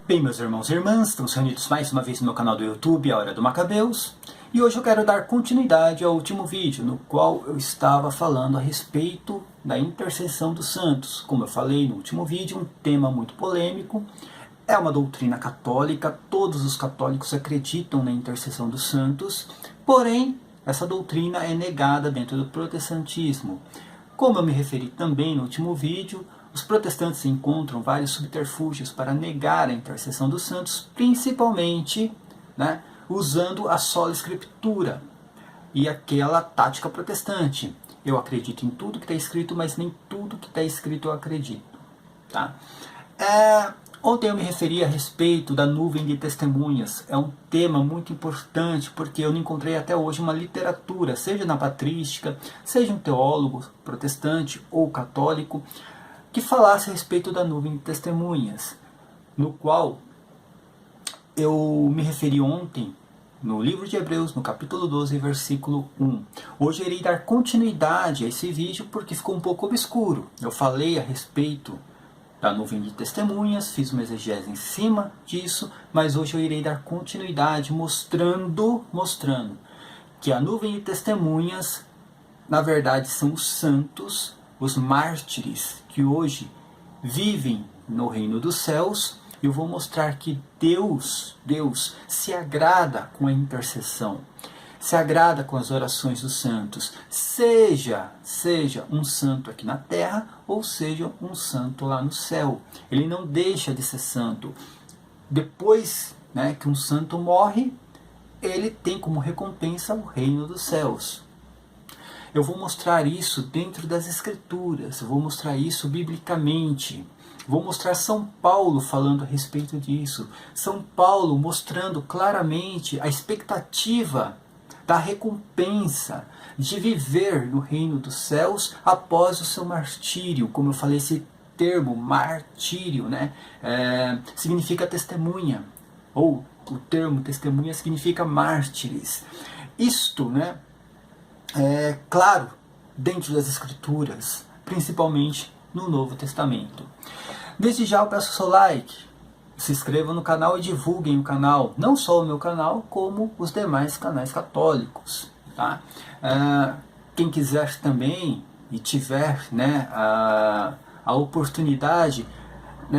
Bem, meus irmãos e irmãs, estamos reunidos mais uma vez no meu canal do YouTube, A Hora do Macabeus, e hoje eu quero dar continuidade ao último vídeo, no qual eu estava falando a respeito da intercessão dos santos. Como eu falei no último vídeo, um tema muito polêmico, é uma doutrina católica, todos os católicos acreditam na intercessão dos santos, porém, essa doutrina é negada dentro do protestantismo. Como eu me referi também no último vídeo, os protestantes encontram vários subterfúgios para negar a intercessão dos santos, principalmente usando a sola escritura e aquela tática protestante. Eu acredito em tudo que está escrito, mas nem tudo que está escrito eu acredito. Tá? Ontem eu me referi a respeito da nuvem de testemunhas. É um tema muito importante, porque eu não encontrei até hoje uma literatura, seja na patrística, seja um teólogo protestante ou católico, que falasse a respeito da nuvem de testemunhas, no qual eu me referi ontem no livro de Hebreus, no capítulo 12, versículo 1. Hoje eu irei dar continuidade a esse vídeo porque ficou um pouco obscuro. Eu falei a respeito da nuvem de testemunhas, fiz uma exegese em cima disso, mas hoje eu irei dar continuidade mostrando que a nuvem de testemunhas, na verdade, são os santos, os mártires que hoje vivem no reino dos céus. Eu vou mostrar que Deus se agrada com a intercessão, se agrada com as orações dos santos, seja um santo aqui na terra ou seja um santo lá no céu. Ele não deixa de ser santo. Depois que um santo morre, ele tem como recompensa o reino dos céus. Eu vou mostrar isso dentro das Escrituras, eu vou mostrar isso biblicamente. Vou mostrar São Paulo falando a respeito disso. São Paulo mostrando claramente a expectativa da recompensa de viver no reino dos céus após o seu martírio. Como eu falei, esse termo martírio significa testemunha, ou o termo testemunha significa mártires. Isto é claro dentro das Escrituras, principalmente no Novo Testamento. Desde já eu peço seu like, se inscrevam no canal e divulguem o canal, não só o meu canal, como os demais canais católicos. Tá? Quem quiser também e tiver a oportunidade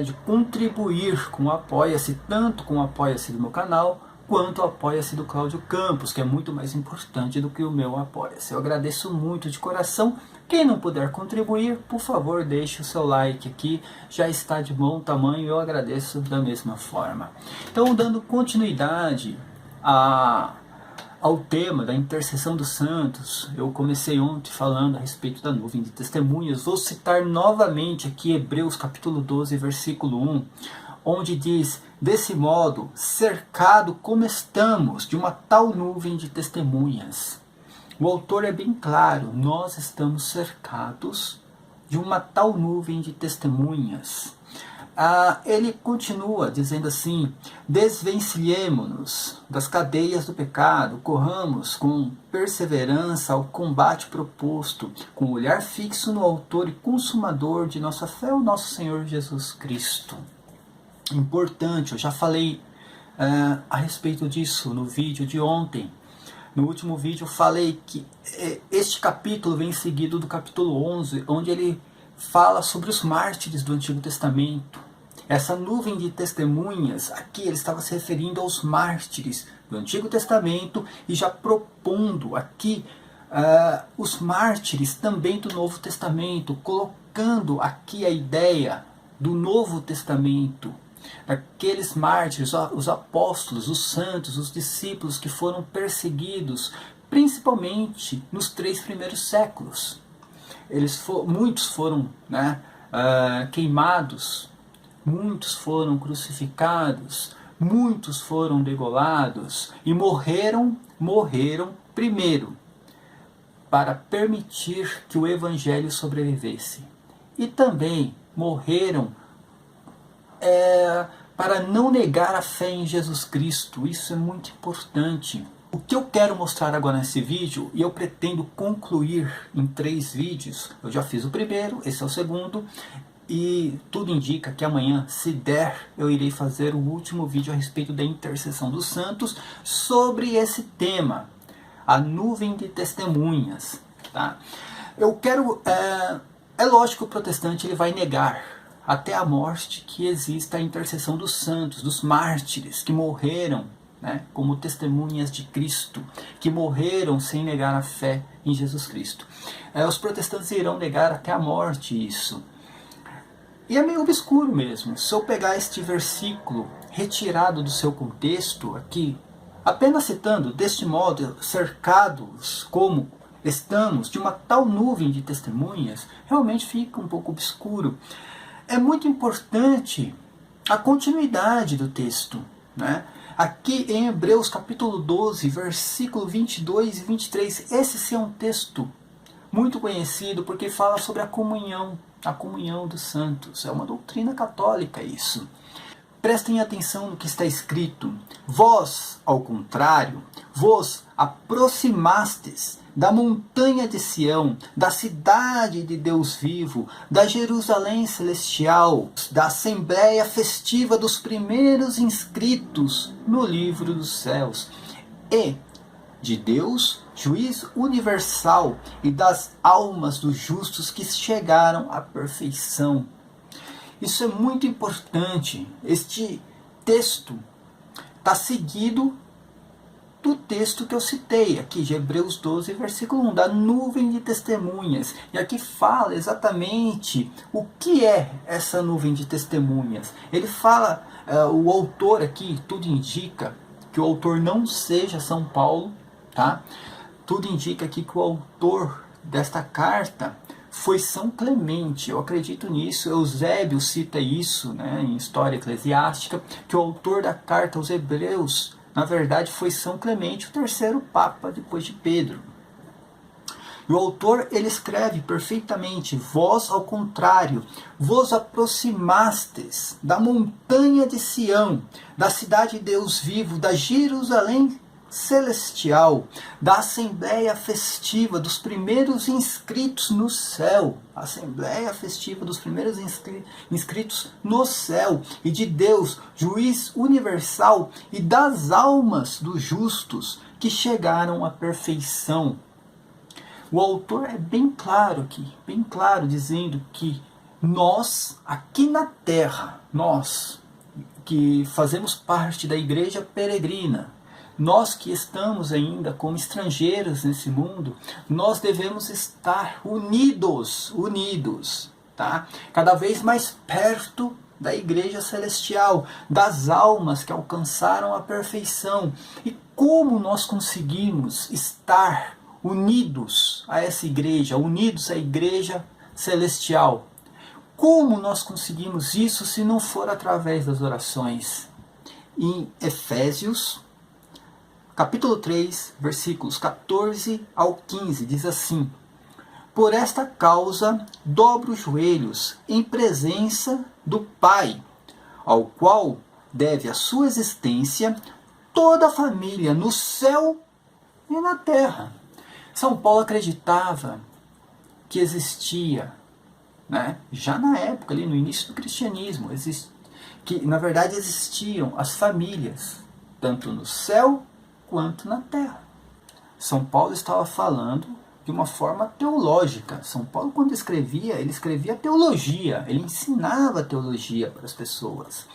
de contribuir com o Apoia-se, tanto com o Apoia-se do meu canal, quanto o Apoia-se do Cláudio Campos, que é muito mais importante do que o meu Apoia-se. Eu agradeço muito de coração. Quem não puder contribuir, por favor, deixe o seu like aqui, já está de bom tamanho, eu agradeço da mesma forma. Então, dando continuidade ao tema da intercessão dos santos, eu comecei ontem falando a respeito da nuvem de testemunhas. Vou citar novamente aqui Hebreus capítulo 12, versículo 1, onde diz: desse modo, cercado como estamos de uma tal nuvem de testemunhas. O autor é bem claro, nós estamos cercados de uma tal nuvem de testemunhas. Ele continua dizendo assim: desvencilhemo-nos das cadeias do pecado, corramos com perseverança ao combate proposto, com o olhar fixo no autor e consumador de nossa fé, o nosso Senhor Jesus Cristo. Importante, eu já falei a respeito disso no vídeo de ontem. No último vídeo eu falei que este capítulo vem seguido do capítulo 11, onde ele fala sobre os mártires do Antigo Testamento. Essa nuvem de testemunhas, aqui ele estava se referindo aos mártires do Antigo Testamento e já propondo aqui os mártires também do Novo Testamento, colocando aqui a ideia do Novo Testamento, aqueles mártires, os apóstolos, os santos, os discípulos que foram perseguidos, principalmente nos 3 primeiros séculos. Muitos foram queimados, muitos foram crucificados, muitos foram degolados e morreram primeiro para permitir que o Evangelho sobrevivesse. E também morreram para não negar a fé em Jesus Cristo. Isso é muito importante. O que eu quero mostrar agora nesse vídeo, e eu pretendo concluir em 3 vídeos, eu já fiz o primeiro, esse é o segundo, E tudo indica que amanhã, se der, eu irei fazer o último vídeo a respeito da intercessão dos santos sobre esse tema, a nuvem de testemunhas. Tá? Eu quero... É lógico que o protestante ele vai negar até a morte que exista a intercessão dos santos, dos mártires que morreram, né, como testemunhas de Cristo, que morreram sem negar a fé em Jesus Cristo. Os protestantes irão negar até a morte isso. E é meio obscuro mesmo. Se eu pegar este versículo retirado do seu contexto aqui, apenas citando, deste modo, cercados como estamos de uma tal nuvem de testemunhas, realmente fica um pouco obscuro. É muito importante a continuidade do texto, né? Aqui em Hebreus capítulo 12, versículo 22 e 23, esse sim é um texto muito conhecido porque fala sobre a comunhão dos santos. É uma doutrina católica isso. Prestem atenção no que está escrito. Vós, ao contrário, vos aproximastes da montanha de Sião, da cidade de Deus vivo, da Jerusalém celestial, da assembleia festiva dos primeiros inscritos no livro dos céus, e de Deus, juiz universal, e das almas dos justos que chegaram à perfeição. Isso é muito importante. Este texto está seguido do texto que eu citei aqui, de Hebreus 12, versículo 1, da nuvem de testemunhas. E aqui fala exatamente o que é essa nuvem de testemunhas. Ele fala, o autor aqui, tudo indica que o autor não seja São Paulo, tá? Tudo indica aqui que o autor desta carta foi São Clemente. Eu acredito nisso. Eusébio cita isso, né, em História Eclesiástica, que o autor da carta aos Hebreus, na verdade, foi São Clemente, o terceiro Papa depois de Pedro. E o autor ele escreve perfeitamente: vós, ao contrário, vos aproximastes da montanha de Sião, da cidade de Deus vivo, da Jerusalém celestial, da assembleia festiva dos primeiros inscritos no céu, assembleia festiva dos primeiros inscritos no céu, e de Deus, juiz universal, e das almas dos justos que chegaram à perfeição. O autor é bem claro aqui, bem claro, dizendo que nós, aqui na terra, nós que fazemos parte da igreja peregrina, nós que estamos ainda como estrangeiros nesse mundo, nós devemos estar unidos, tá? Cada vez mais perto da igreja celestial, das almas que alcançaram a perfeição. E como nós conseguimos estar unidos a essa igreja, unidos à igreja celestial? Como nós conseguimos isso se não for através das orações? Em Efésios capítulo 3, versículos 14 ao 15, diz assim: por esta causa dobro os joelhos em presença do Pai, ao qual deve a sua existência toda a família no céu e na terra. São Paulo acreditava que existia, né, já na época, ali no início do cristianismo, que na verdade existiam as famílias, tanto no céu quanto na terra. São Paulo estava falando de uma forma teológica. São Paulo, quando escrevia, ele escrevia teologia, ele ensinava teologia para as pessoas.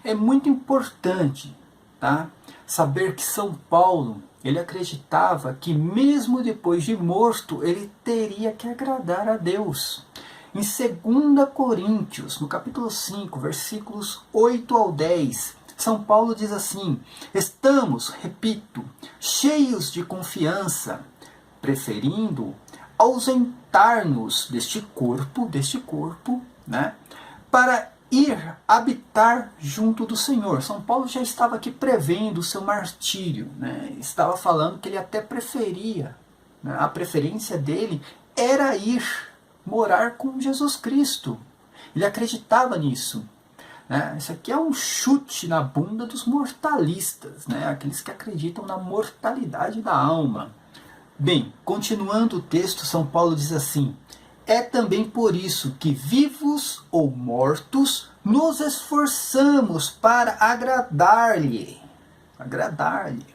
É muito importante, tá, saber que São Paulo, ele acreditava que mesmo depois de morto, ele teria que agradar a Deus. Em 2 Coríntios, no capítulo 5, versículos 8 ao 10, São Paulo diz assim: estamos, repito, cheios de confiança, preferindo ausentar-nos deste corpo, né, para ir habitar junto do Senhor. São Paulo já estava aqui prevendo o seu martírio, né? Estava falando que ele até preferia, né, a preferência dele era ir morar com Jesus Cristo. Ele acreditava nisso. Isso aqui é um chute na bunda dos mortalistas, né? Aqueles que acreditam na mortalidade da alma. Bem, continuando o texto, São Paulo diz assim: É também por isso que, vivos ou mortos, nos esforçamos para agradar-lhe. Agradar-lhe.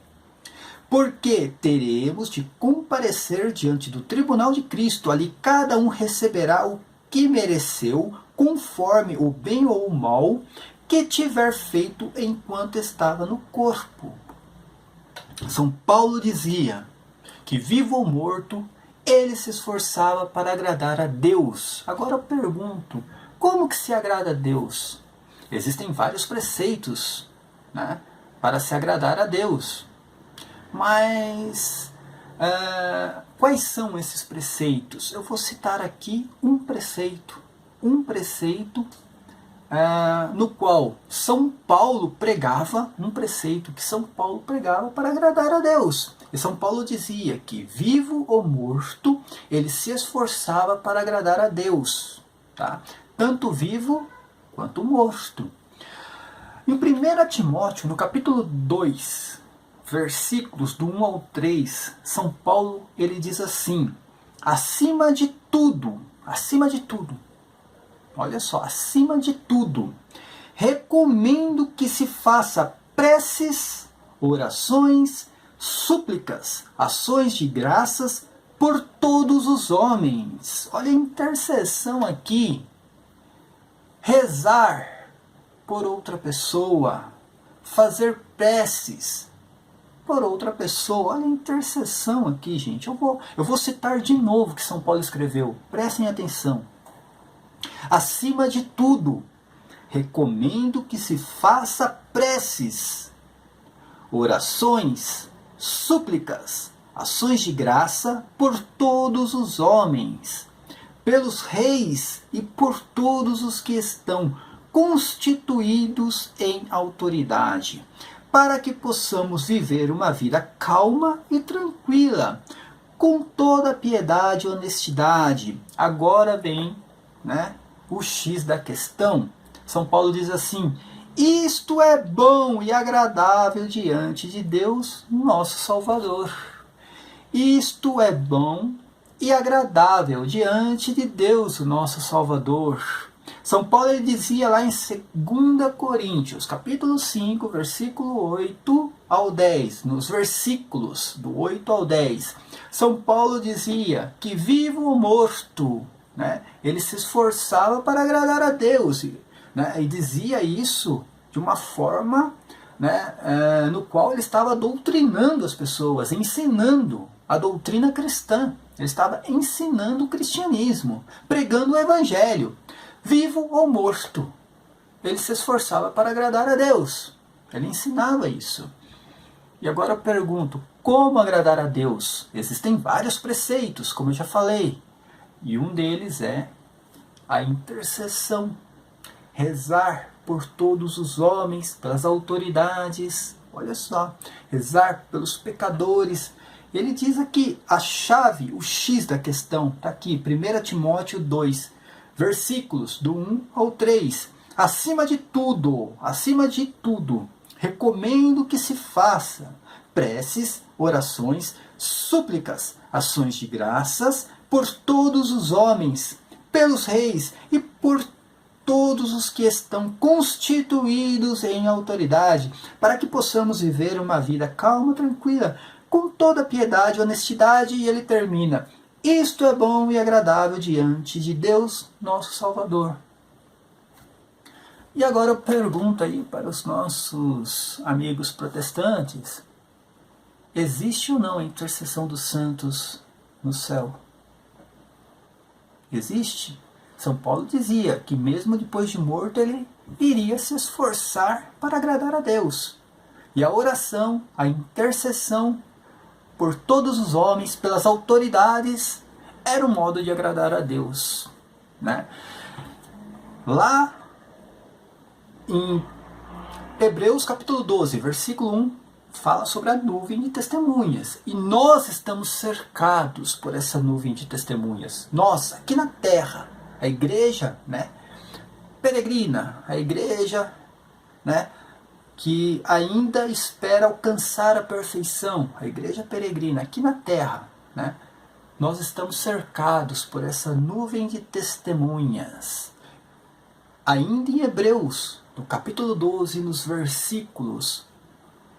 Porque teremos de comparecer diante do tribunal de Cristo. Ali cada um receberá o que mereceu, conforme o bem ou o mal que tiver feito enquanto estava no corpo. São Paulo dizia que, vivo ou morto, ele se esforçava para agradar a Deus. Agora eu pergunto, como que se agrada a Deus? Existem vários preceitos, né, para se agradar a Deus. Mas quais são esses preceitos? Eu vou citar aqui um preceito no qual São Paulo pregava, um preceito que São Paulo pregava para agradar a Deus. E São Paulo dizia que, vivo ou morto, ele se esforçava para agradar a Deus, tá? Tanto vivo quanto morto. Em 1 Timóteo, no capítulo 2, versículos do 1 ao 3, São Paulo ele diz assim: acima de tudo, olha só, acima de tudo, recomendo que se faça preces, orações, súplicas, ações de graças por todos os homens. Olha a intercessão aqui. Rezar por outra pessoa, fazer preces por outra pessoa. Olha a intercessão aqui, gente. Eu vou citar de novo o que São Paulo escreveu. Prestem atenção. Acima de tudo, recomendo que se faça preces, orações, súplicas, ações de graça por todos os homens, pelos reis e por todos os que estão constituídos em autoridade, para que possamos viver uma vida calma e tranquila, com toda piedade e honestidade. Agora vem, o X da questão. São Paulo diz assim: isto é bom e agradável diante de Deus, nosso Salvador. Isto é bom e agradável diante de Deus, o nosso Salvador. São Paulo ele dizia lá em 2 Coríntios, capítulo 5, versículo 8 ao 10, nos versículos do 8 ao 10, São Paulo dizia que, vivo ou morto, ele se esforçava para agradar a Deus, e dizia isso de uma forma no qual ele estava doutrinando as pessoas, ensinando a doutrina cristã. Ele estava ensinando o cristianismo, pregando o evangelho. Vivo ou morto, ele se esforçava para agradar a Deus. Ele ensinava isso. E agora eu pergunto, como agradar a Deus? Existem vários preceitos, como eu já falei. E um deles é a intercessão. Rezar por todos os homens, pelas autoridades. Olha só, rezar pelos pecadores. Ele diz aqui, a chave, o X da questão, está aqui, 1 Timóteo 2, versículos do 1 ao 3. Acima de tudo, recomendo que se faça preces, orações, súplicas, ações de graças por todos os homens, pelos reis e por todos os que estão constituídos em autoridade, para que possamos viver uma vida calma, tranquila, com toda piedade e honestidade. E ele termina: isto é bom e agradável diante de Deus, nosso Salvador. E agora eu pergunto aí para os nossos amigos protestantes: existe ou não a intercessão dos santos no céu? Existe? São Paulo dizia que mesmo depois de morto ele iria se esforçar para agradar a Deus. E a oração, a intercessão por todos os homens, pelas autoridades, era um modo de agradar a Deus. Lá em Hebreus capítulo 12, versículo 1, fala sobre a nuvem de testemunhas. E nós estamos cercados por essa nuvem de testemunhas. Nós, aqui na terra, a igreja peregrina, a igreja que ainda espera alcançar a perfeição, a igreja peregrina aqui na terra, nós estamos cercados por essa nuvem de testemunhas. Ainda em Hebreus, no capítulo 12, nos versículos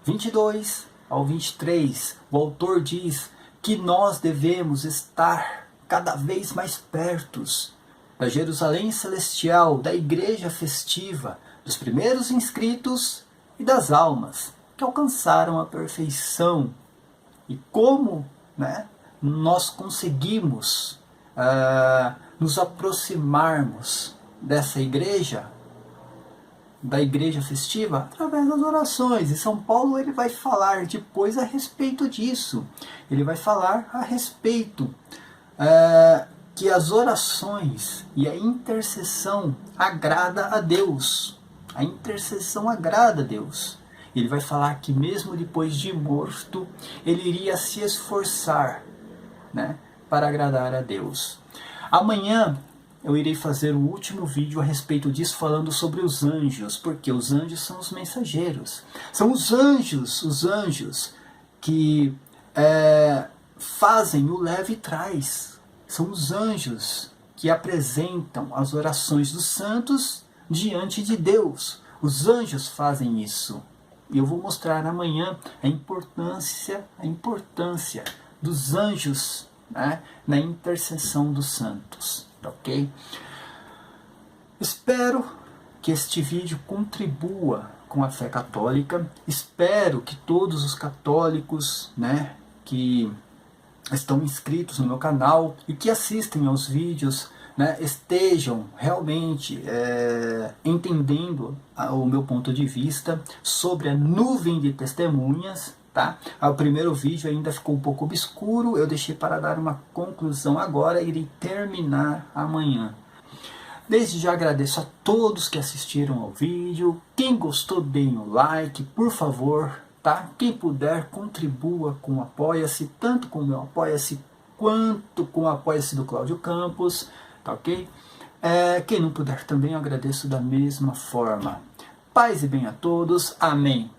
22 ao 23, o autor diz que nós devemos estar cada vez mais perto da Jerusalém celestial, da igreja festiva, dos primeiros inscritos e das almas que alcançaram a perfeição. E como, nós conseguimos nos aproximarmos dessa igreja, da igreja festiva, através das orações. E São Paulo ele vai falar depois a respeito disso. Ele vai falar a respeito que as orações e a intercessão agrada a Deus. A intercessão agrada a Deus. Ele vai falar que mesmo depois de morto, ele iria se esforçar, para agradar a Deus. Amanhã eu irei fazer o último vídeo a respeito disso, falando sobre os anjos, porque os anjos são os mensageiros. São os anjos que fazem o leve e traz. São os anjos que apresentam as orações dos santos diante de Deus. Os anjos fazem isso. E eu vou mostrar amanhã a importância dos anjos, na intercessão dos santos. Ok? Espero que este vídeo contribua com a fé católica. Espero que todos os católicos, que estão inscritos no meu canal e que assistem aos vídeos, estejam realmente entendendo o meu ponto de vista sobre a nuvem de testemunhas. O primeiro vídeo ainda ficou um pouco obscuro, eu deixei para dar uma conclusão agora, irei terminar amanhã. Desde já agradeço a todos que assistiram ao vídeo. Quem gostou, deem o like, por favor. Quem puder, contribua com o Apoia-se, tanto com o meu Apoia-se quanto com o Apoia-se do Cláudio Campos. Ok? Quem não puder também, eu agradeço da mesma forma. Paz e bem a todos. Amém.